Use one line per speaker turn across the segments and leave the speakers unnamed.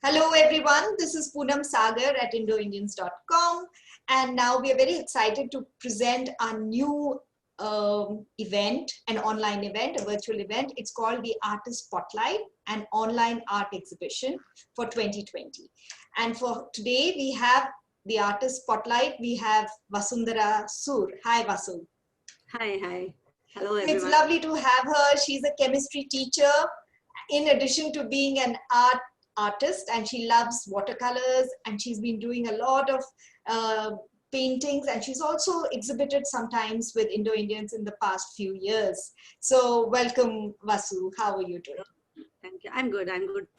Hello everyone, this is Poonam Sagar at Indoindians.com, and now we are very excited to present our new event, an online event, a virtual event. It's called the Artist Spotlight, an online art exhibition for 2020. And for today we have the Artist Spotlight, we have Vasundara Sur. Hi Vasu.
Hi. Hello everyone.
It's lovely to have her. She's a chemistry teacher in addition to being an artist, and she loves watercolors, and she's been doing a lot of paintings, and she's also exhibited sometimes with Indo-Indians in the past few years. So welcome Vasu, how are you doing?
Thank you. I'm good,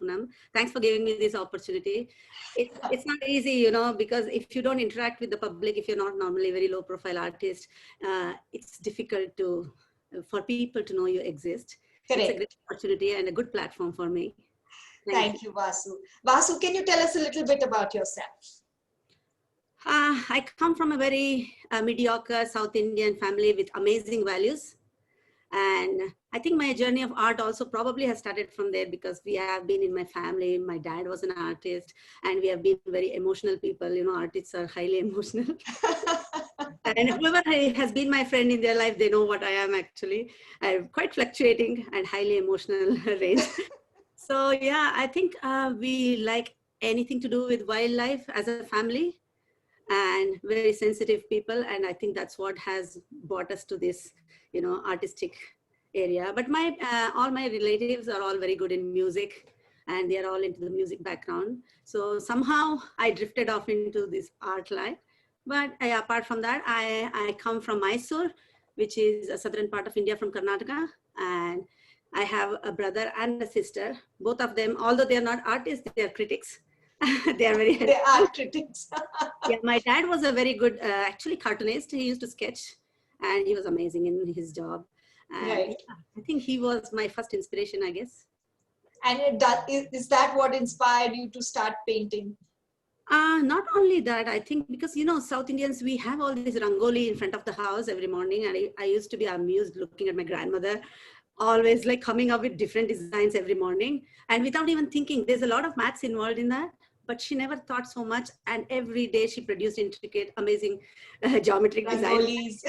Poonam. Thanks for giving me this opportunity. It's not easy, because if you don't interact with the public, if you're not normally a very low profile artist, it's difficult for people to know you exist.
Correct.
It's a great opportunity and a good platform for me.
Thank you, Vasu. Vasu, can you tell us a little bit about yourself?
I come from a very mediocre South Indian family with amazing values. And I think my journey of art also probably has started from there, because we have been in my family. My dad was an artist, and we have been very emotional people. Artists are highly emotional. And whoever has been my friend in their life, they know what I am actually. I'm quite fluctuating and highly emotional range. So yeah, I think we like anything to do with wildlife as a family, and very sensitive people. And I think that's what has brought us to this, artistic area. But all my relatives are all very good in music, and they are all into the music background. So somehow I drifted off into this art life. But apart from that, I come from Mysore, which is a southern part of India from Karnataka. And I have a brother and a sister. Both of them, although they are not artists, they are critics. They are very
They are critics.
Yeah, my dad was a very good, actually cartoonist. He used to sketch, and he was amazing in his job. And
right.
Yeah, I think he was my first inspiration, I guess.
And is that what inspired you to start painting?
Not only that, I think because, South Indians, we have all this rangoli in front of the house every morning. And I used to be amused looking at my grandmother, always like coming up with different designs every morning. And without even thinking, there's a lot of maths involved in that. But she never thought so much. And every day she produced intricate, amazing geometric designs.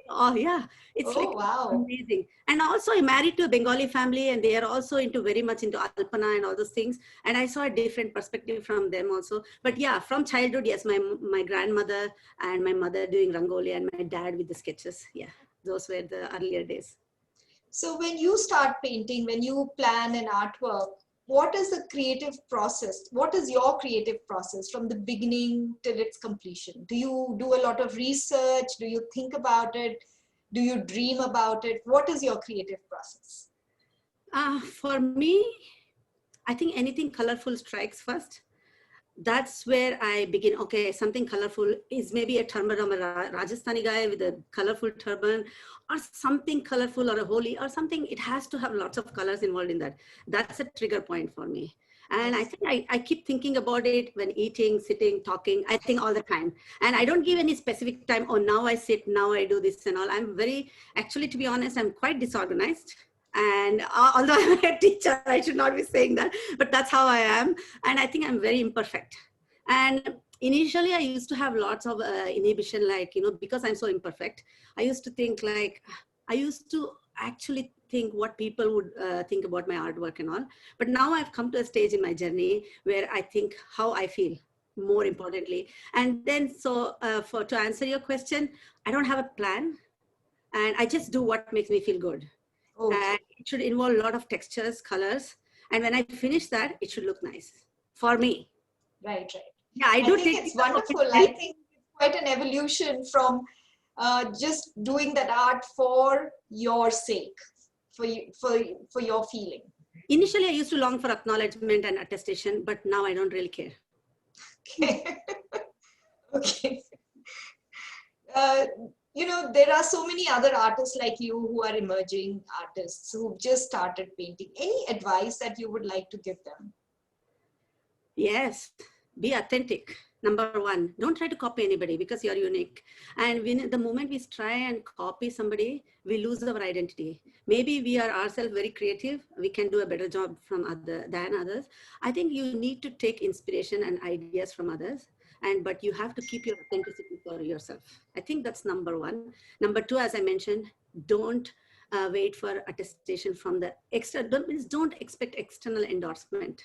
Oh yeah, it's
wow.
Amazing. And also I married to a Bengali family, and they are also very much into Alpana and all those things. And I saw a different perspective from them also. But yeah, from childhood, yes, my grandmother and my mother doing rangoli, and my dad with the sketches. Yeah, those were the earlier days.
So when you start painting, when you plan an artwork, what is the creative process? What is your creative process from the beginning till its completion? Do you do a lot of research? Do you think about it? Do you dream about it? What is your creative process?
For me, I think anything colorful strikes first. That's where I begin. Okay, something colorful is maybe a turban of a Rajasthani guy with a colorful turban, or something colorful, or a holi, or something. It has to have lots of colors involved in that. That's a trigger point for me. And I think I keep thinking about it when eating, sitting, talking. I think all the time. And I don't give any specific time. Oh, now I sit, now I do this and all. Actually, to be honest, I'm quite disorganized. And although I'm a teacher, I should not be saying that, but that's how I am. And I think I'm very imperfect. And initially I used to have lots of inhibition, because I'm so imperfect. I used to actually think what people would think about my artwork and all. But now I've come to a stage in my journey where I think how I feel, more importantly. And then, to answer your question, I don't have a plan, and I just do what makes me feel good. Okay. And it should involve a lot of textures, colors. And when I finish that, it should look nice for me.
Right.
Yeah, I think
it's wonderful. I think it's quite an evolution from just doing that art for your sake, for your feeling.
Initially, I used to long for acknowledgement and attestation, but now I don't really care.
Okay. Okay. There are so many other artists like you who are emerging artists who've just started painting. Any advice that you would like to give them?
Yes, be authentic. Number one, don't try to copy anybody because you're unique. And the moment we try and copy somebody, we lose our identity. Maybe we are ourselves very creative. We can do a better job than others. I think you need to take inspiration and ideas from others. But you have to keep your authenticity for yourself. I think that's number one. Number two, as I mentioned, don't wait for attestation from the extra. Don't expect external endorsement.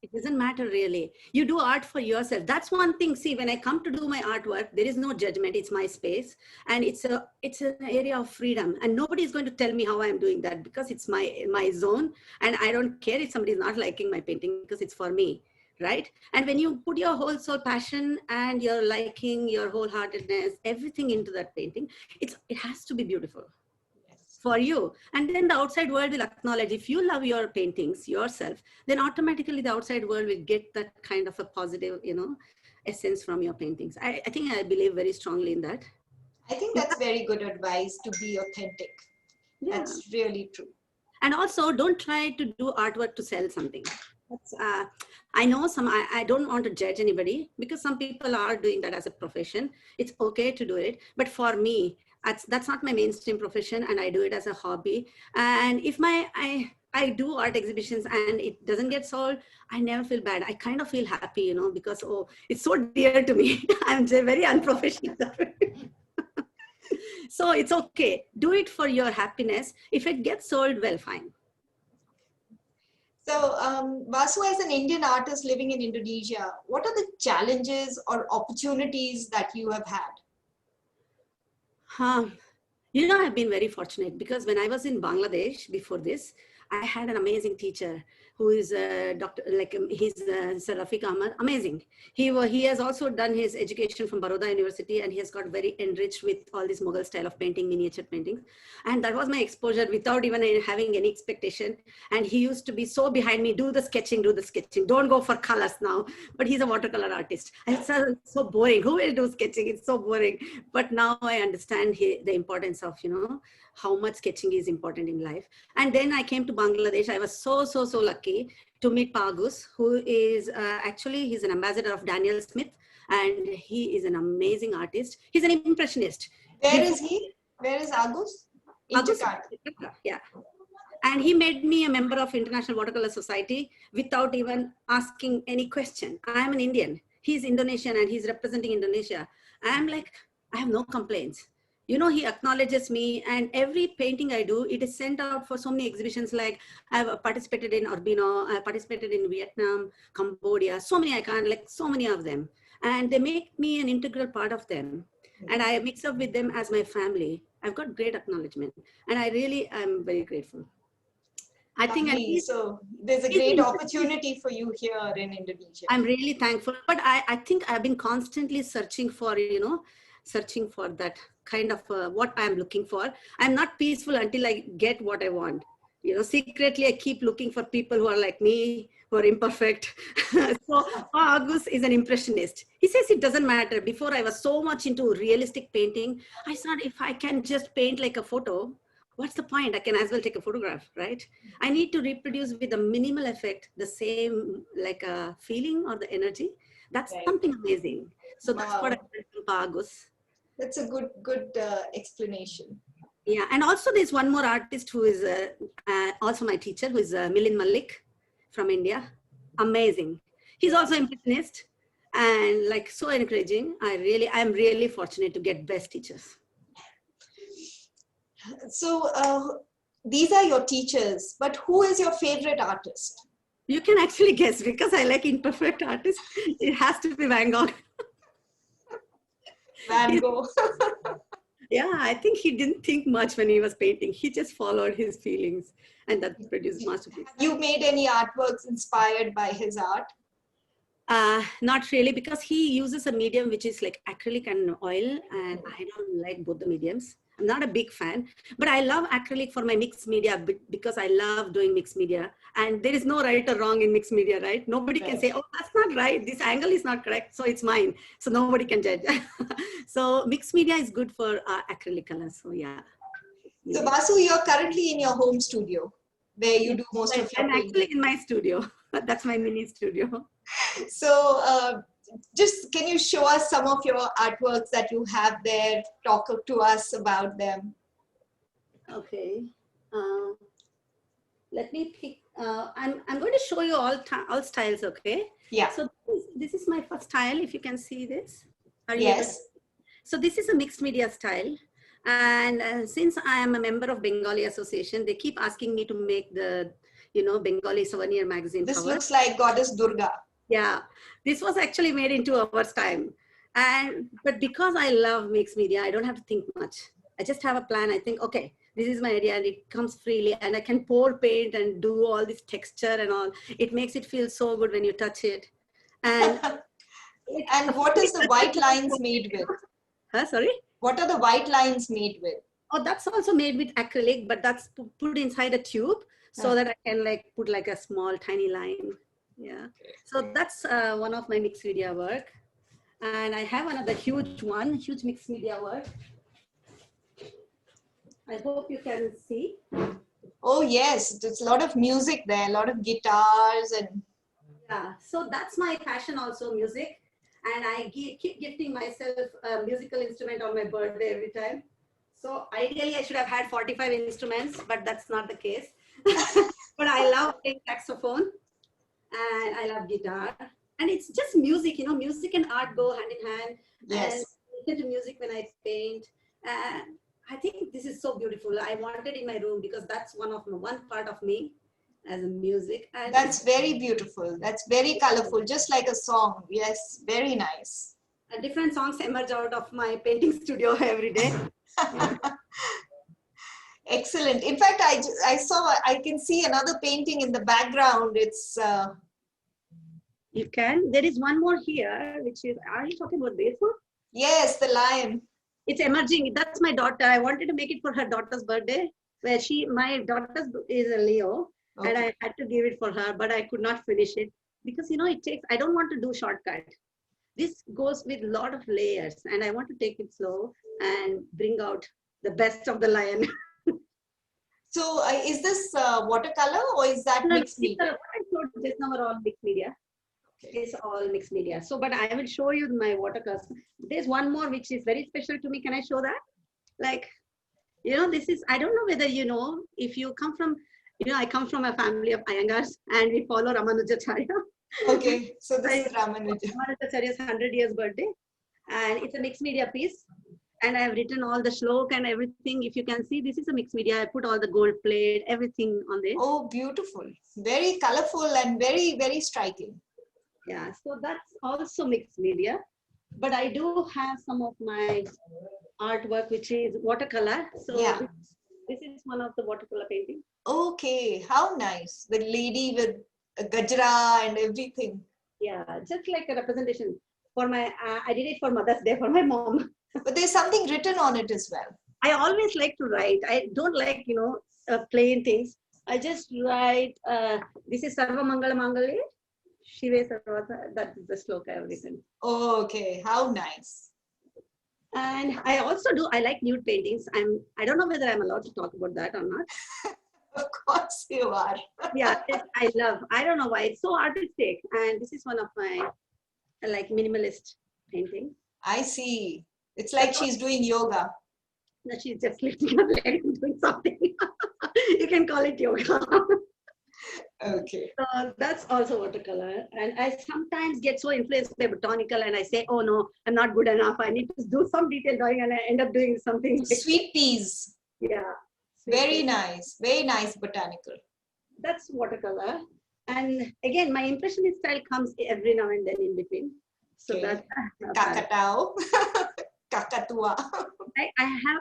It doesn't matter really. You do art for yourself. That's one thing. See, when I come to do my artwork, there is no judgment. It's my space, and it's an area of freedom. And nobody is going to tell me how I'm doing that because it's my zone, and I don't care if somebody is not liking my painting because it's for me, right? And when you put your whole soul, passion, and your liking, your wholeheartedness, everything into that painting, it has to be beautiful for you. And then the outside world will acknowledge. If you love your paintings yourself, then automatically the outside world will get that kind of a positive, essence from your paintings. I think I believe very strongly in that.
I think that's very good advice, to be authentic. Yeah. That's really true.
And also, don't try to do artwork to sell something. I know I don't want to judge anybody because some people are doing that as a profession. It's okay to do it. But for me, that's not my mainstream profession, and I do it as a hobby. And if I do art exhibitions and it doesn't get sold, I never feel bad. I kind of feel happy, because, oh, it's so dear to me. I'm very unprofessional. So it's okay. Do it for your happiness. If it gets sold, well, fine.
So Vasu, as an Indian artist living in Indonesia, what are the challenges or opportunities that you have had?
I've been very fortunate because when I was in Bangladesh before this, I had an amazing teacher who is a doctor, he's Sir Rafiq Ahmad, amazing. He has also done his education from Baroda University, and he has got very enriched with all this Mughal style of painting, miniature paintings. And that was my exposure without even having any expectation. And he used to be so behind me, do the sketching, don't go for colors now. But he's a watercolor artist. And it's so boring. Who will do sketching? It's so boring. But now I understand the importance of, how much sketching is important in life. And then I came to Bangladesh. I was so lucky to meet Pagus, who is he's an ambassador of Daniel Smith, and he is an amazing artist. He's an impressionist.
Where is he? Where is Agus?
Jakarta. Yeah. And he made me a member of International Watercolor Society without even asking any question. I'm an Indian. He's Indonesian and he's representing Indonesia. I'm like, I have no complaints. He acknowledges me, and every painting I do, it is sent out for so many exhibitions. Like I've participated in Urbino, I participated in Vietnam, Cambodia, so many of them. And they make me an integral part of them. And I mix up with them as my family. I've got great acknowledgement, and I really am very grateful. I think
so there's a great opportunity for you here in Indonesia.
I'm really thankful, but I think I've been constantly searching for that kind of what I'm looking for. I'm not peaceful until I get what I want. Secretly I keep looking for people who are like me, who are imperfect. So Agus is an impressionist. He says it doesn't matter. Before I was so much into realistic painting, I thought if I can just paint like a photo, what's the point? I can as well take a photograph, right? I need to reproduce with a minimal effect, the same like a feeling or the energy. That's something amazing. So that's what I learned from Agus.
That's a good explanation.
Yeah, and also there's one more artist who is also my teacher, who is Milind Malik from India. Amazing. He's also impressionist and so encouraging. I'm really fortunate to get best teachers.
So these are your teachers, but who is your favorite artist?
You can actually guess because I like imperfect artists. It has to be Van Gogh.
Van Gogh.
Yeah, I think he didn't think much when he was painting. He just followed his feelings, and that produced masterpieces.
You made any artworks inspired by his art?
Not really, because he uses a medium which is like acrylic and oil, and I don't like both the mediums. I'm not a big fan, but I love acrylic for my mixed media because I love doing mixed media. And there is no right or wrong in mixed media, right? Nobody can say, oh, that's not right. This angle is not correct. So it's mine. So nobody can judge. So mixed media is good for acrylic colors. So yeah.
So Vasu, you're currently in your home studio where you do most of your
I'm actually in my studio. That's my mini studio.
So just can you show us some of your artworks that you have there? Talk to us about them.
Okay. Let me pick. I'm going to show you all styles. Okay.
Yeah.
So this is my first style. If you can see this. Are you able
Yes.
to? So this is a mixed media style. And since I am a member of Bengali Association, they keep asking me to make the, Bengali souvenir magazine
This
cover.
looks like Goddess Durga.
Yeah, this was actually made in 2 hours time. But because I love mixed media, I don't have to think much. I just have a plan. I think, okay, this is my idea and it comes freely and I can pour paint and do all this texture and all. It makes it feel so good when you touch it. And
And what is the white lines made with?
Huh, sorry?
What are the white lines made with?
Oh, that's also made with acrylic, but that's put inside a tube so that I can put like a small tiny line. Yeah. So that's one of my mixed media work. And I have another huge mixed media work. I hope you can see.
Oh yes, there's a lot of music there, a lot of guitars and.
Yeah, so that's my passion also, music. And I keep gifting myself a musical instrument on my birthday every time. So ideally I should have had 45 instruments, but that's not the case. But I love playing saxophone and I love guitar. And it's just music, music and art go hand in hand.
Yes.
And I listen to music when I paint. And I think this is so beautiful. I want it in my room because that's one part of me as a music. And
that's very beautiful. That's very colorful, just like a song. Yes, very nice.
And different songs emerge out of my painting studio every day.
Excellent. In fact, I can see another painting in the background. It's.
You can. There is one more here, which is, are you talking about this one?
Yes, the lion.
It's emerging. That's my daughter. I wanted to make it for her daughter's birthday, where my daughter is a Leo, okay. And I had to give it for her, but I could not finish it because, it takes, I don't want to do shortcut. This goes with a lot of layers and I want to take it slow and bring out the best of the lion.
So is this watercolor or is that mixed media?
What I showed just now are all mixed media. Okay. It's all mixed media. So, but I will show you my watercolors. There's one more which is very special to me. Can I show that? This is, I don't know whether if you come from, I come from a family of Iyengars and we follow Ramanujacharya.
Okay, so this is
Ramanujacharya's 100 years birthday, and it's a mixed media piece. And I have written all the shlok and everything. If you can see, this is a mixed media. I put all the gold plate, everything on there.
Oh, beautiful! Very colorful and very, very striking.
Yeah, so that's also mixed media. But I do have some of my artwork, which is watercolor. So yeah. This is one of the watercolor painting.
Okay, how nice! The lady with a gajra and everything.
Yeah, just like a representation for my. I did it for Mother's Day for my mom.
But there's something written on it as well.
I always like to write. I don't like plain things. I just write. This is Sarva Mangala Mangalya. Shive Sarvata. That is the sloka I have written.
Oh, okay, how nice.
And I also do. I like nude paintings. I don't know whether I'm allowed to talk about that or not.
Of course you are.
Yeah, I love. I don't know why it's so artistic. And this is one of my minimalist paintings.
I see. It's like she's doing yoga.
No, she's just lifting her leg and doing something. You can call it yoga.
Okay.
So that's also watercolor. And I sometimes get so influenced by botanical and I say, oh no, I'm not good enough. I need to do some detail drawing and I end up doing something.
Sweet peas.
Yeah.
Very nice. Very nice botanical.
That's watercolor. And again, my impressionist style comes every now and then in between. So
okay.
That's
Kakatao. Kakatua.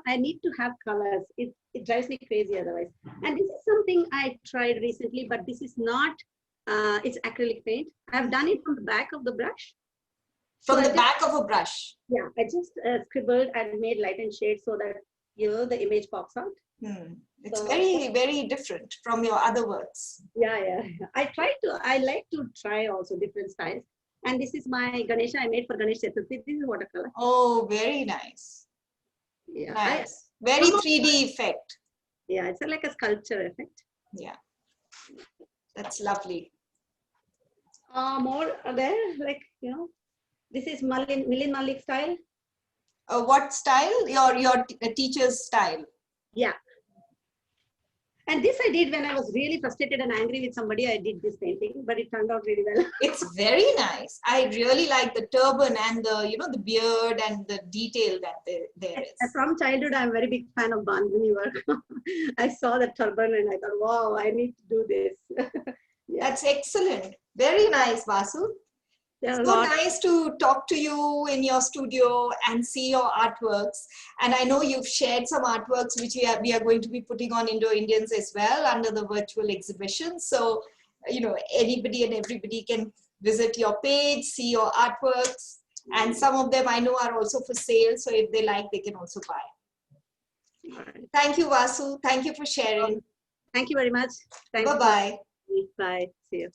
I need to have colors. It drives me crazy otherwise. And this is something I tried recently, but this is not, it's acrylic paint. I've done it from the back of the brush.
From the back of a brush?
Yeah, I just scribbled and made light and shade so that, the image pops out.
It's very, very different from your other works.
Yeah. I like to try also different styles. And this is my Ganesha I made for Ganesh Chaturthi. This is watercolor.
Oh, very nice.
Yeah.
Nice. Very 3D effect.
Yeah, it's like a sculpture effect.
Yeah. That's lovely.
More are there, This is Milin Malik style.
What style? Your teacher's style?
Yeah. And this I did when I was really frustrated and angry with somebody. I did this painting, but it turned out really well.
It's very nice. I really like the turban and the beard and the detail that there is.
From childhood, I'm a very big fan of Bandhani work. I saw the turban and I thought, wow, I need to do this.
Yeah. That's excellent. Very nice, Vasu. It's so nice to talk to you in your studio and see your artworks. And I know you've shared some artworks which we are going to be putting on Indo-Indians as well under the virtual exhibition. So, anybody and everybody can visit your page, see your artworks. And some of them I know are also for sale. So if they like, they can also buy.
Right.
Thank you, Vasu. Thank you for sharing.
Thank you very much.
Bye-bye.
Bye. See you.